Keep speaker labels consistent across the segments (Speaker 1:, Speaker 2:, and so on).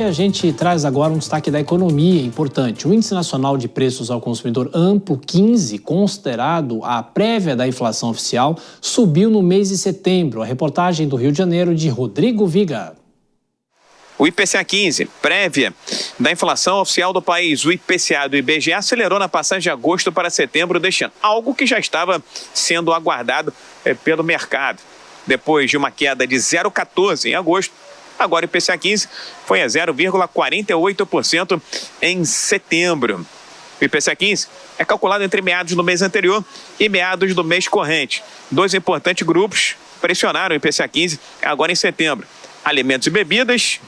Speaker 1: E a gente traz agora um destaque da economia importante. O Índice Nacional de Preços ao Consumidor Amplo 15, considerado a prévia da inflação oficial, subiu no mês de setembro. A reportagem do Rio de Janeiro de Rodrigo Viga.
Speaker 2: O IPCA 15, prévia da inflação oficial do país, o IPCA do IBGE, acelerou na passagem de agosto para setembro deste ano, algo que já estava sendo aguardado pelo mercado. Depois de uma queda de 0,14 em agosto, agora o IPCA 15 foi a 0,48% em setembro. O IPCA 15 é calculado entre meados do mês anterior e meados do mês corrente. Dois importantes grupos pressionaram o IPCA 15 agora em setembro. Alimentos e bebidas,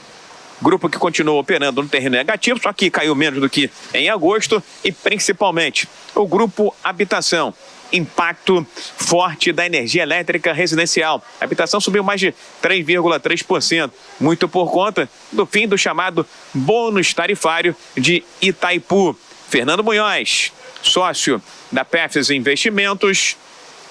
Speaker 2: grupo que continuou operando no terreno negativo, só que caiu menos do que em agosto, e principalmente o grupo habitação. Impacto forte da energia elétrica residencial. A habitação subiu mais de 3,3%, muito por conta do fim do chamado bônus tarifário de Itaipu. Fernando Munhoz, sócio da Pefes Investimentos,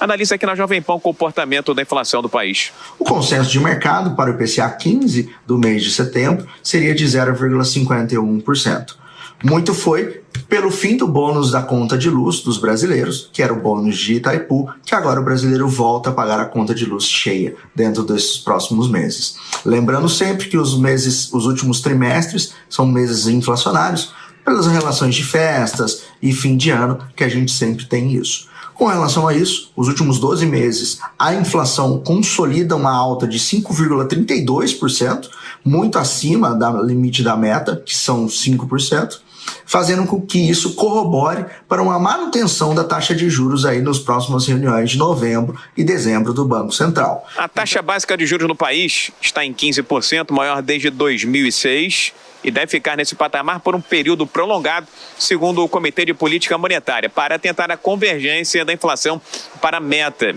Speaker 2: analisa aqui na Jovem Pan o comportamento da inflação do país.
Speaker 3: O consenso de mercado para o IPCA 15 do mês de setembro seria de 0,51%. Muito foi pelo fim do bônus da conta de luz dos brasileiros, que era o bônus de Itaipu, que agora o brasileiro volta a pagar a conta de luz cheia dentro desses próximos meses. Lembrando sempre que os últimos trimestres são meses inflacionários, pelas relações de festas e fim de ano, que a gente sempre tem isso. Com relação a isso, os últimos 12 meses, a inflação consolida uma alta de 5,32%, muito acima do limite da meta, que são 5%, fazendo com que isso corrobore para uma manutenção da taxa de juros aí nas próximas reuniões de novembro e dezembro do Banco Central.
Speaker 2: A taxa básica de juros no país está em 15%, maior desde 2006, e deve ficar nesse patamar por um período prolongado, segundo o Comitê de Política Monetária, para tentar a convergência da inflação para a meta.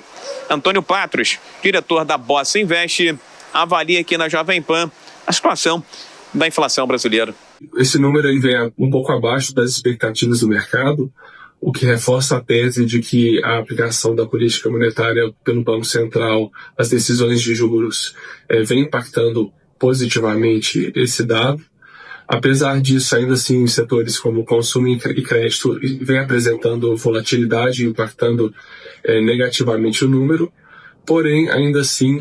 Speaker 2: Antônio Patros, diretor da Bossa Invest, avalia aqui na Jovem Pan a situação da inflação brasileira.
Speaker 4: Esse número aí vem um pouco abaixo das expectativas do mercado, o que reforça a tese de que a aplicação da política monetária pelo Banco Central, as decisões de juros, vem impactando positivamente esse dado. Apesar disso, ainda assim, setores como consumo e crédito vêm apresentando volatilidade, impactando negativamente o número. Porém, ainda assim,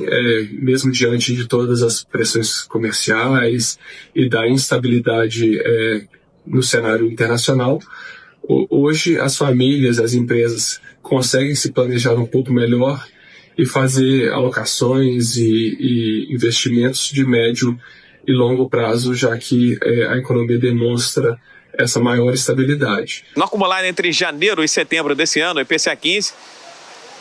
Speaker 4: mesmo diante de todas as pressões comerciais e da instabilidade no cenário internacional, hoje as famílias, as empresas conseguem se planejar um pouco melhor e fazer alocações e investimentos de médio e longo prazo, já que a economia demonstra essa maior estabilidade.
Speaker 2: No acumulado entre janeiro e setembro desse ano, o IPCA 15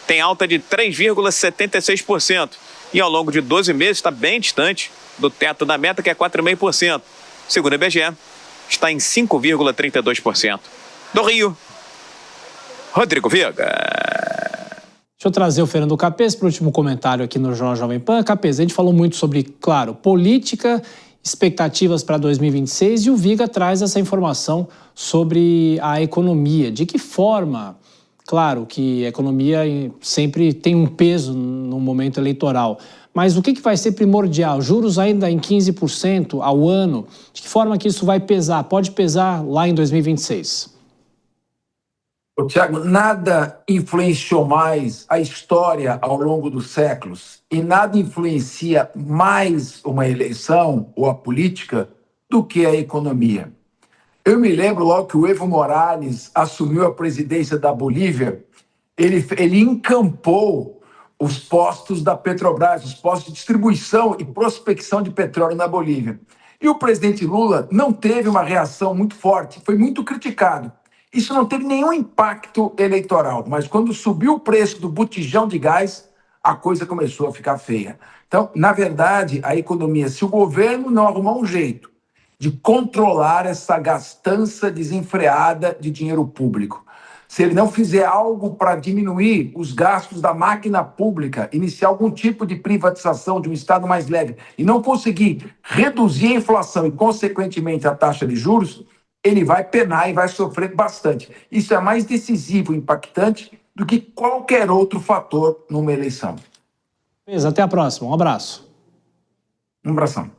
Speaker 2: tem alta de 3,76%. E ao longo de 12 meses está bem distante do teto da meta, que é 4,5%. Segundo o IBGE, está em 5,32%. Do Rio, Rodrigo Viga.
Speaker 1: Deixa eu trazer o Fernando Capês para o último comentário aqui no Jornal Jovem Pan. Capês, a gente falou muito sobre, claro, política, expectativas para 2026, e o Viga traz essa informação sobre a economia. De que forma, claro que a economia sempre tem um peso no momento eleitoral, mas o que vai ser primordial? Juros ainda em 15% ao ano? De que forma que isso vai pesar? Pode pesar lá em 2026?
Speaker 5: Tiago, nada influenciou mais a história ao longo dos séculos e nada influencia mais uma eleição ou a política do que a economia. Eu me lembro logo que o Evo Morales assumiu a presidência da Bolívia, ele encampou os postos da Petrobras, os postos de distribuição e prospecção de petróleo na Bolívia. E o presidente Lula não teve uma reação muito forte, foi muito criticado. Isso não teve nenhum impacto eleitoral, mas quando subiu o preço do botijão de gás, a coisa começou a ficar feia. Então, na verdade, a economia, se o governo não arrumar um jeito de controlar essa gastança desenfreada de dinheiro público, se ele não fizer algo para diminuir os gastos da máquina pública, iniciar algum tipo de privatização de um Estado mais leve e não conseguir reduzir a inflação e, consequentemente, a taxa de juros, ele vai penar e vai sofrer bastante. Isso é mais decisivo, impactante, do que qualquer outro fator numa eleição.
Speaker 1: Até a próxima. Um abraço.
Speaker 5: Um abração.